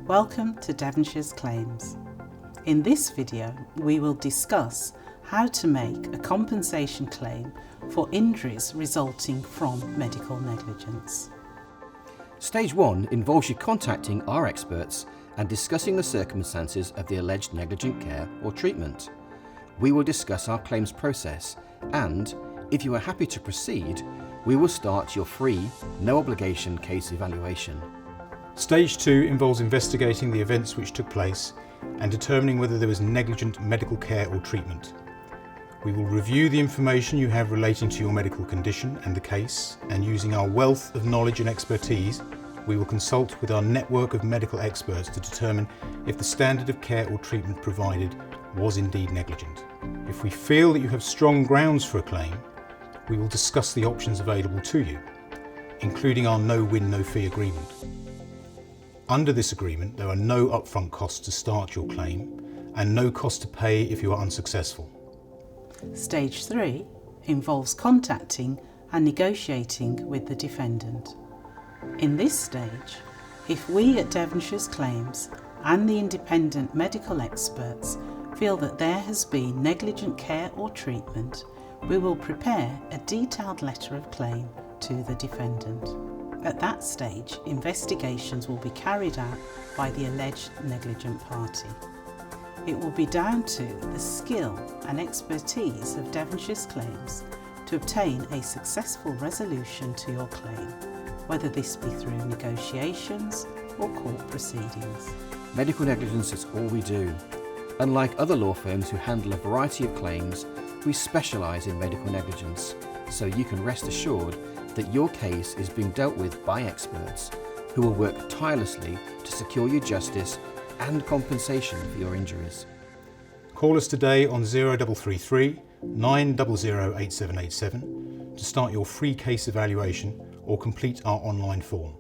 Welcome to Devonshires Claims. In this video, we will discuss how to make a compensation claim for injuries resulting from medical negligence. Stage 1 involves you contacting our experts and discussing the circumstances of the alleged negligent care or treatment. We will discuss our claims process and, if you are happy to proceed, we will start your free, no obligation case evaluation. Stage 2 involves investigating the events which took place and determining whether there was negligent medical care or treatment. We will review the information you have relating to your medical condition and the case, and using our wealth of knowledge and expertise, we will consult with our network of medical experts to determine if the standard of care or treatment provided was indeed negligent. If we feel that you have strong grounds for a claim, we will discuss the options available to you, including our no-win, no-fee agreement. Under this agreement, there are no upfront costs to start your claim and no cost to pay if you are unsuccessful. Stage 3 involves contacting and negotiating with the defendant. In this stage, if we at Devonshires Claims and the independent medical experts feel that there has been negligent care or treatment, we will prepare a detailed letter of claim to the defendant. At that stage, investigations will be carried out by the alleged negligent party. It will be down to the skill and expertise of Devonshires Claims to obtain a successful resolution to your claim, whether this be through negotiations or court proceedings. Medical negligence is all we do. Unlike other law firms who handle a variety of claims, we specialise in medical negligence, so you can rest assured that your case is being dealt with by experts who will work tirelessly to secure you justice and compensation for your injuries. Call us today on 0333 900 8787 to start your free case evaluation or complete our online form.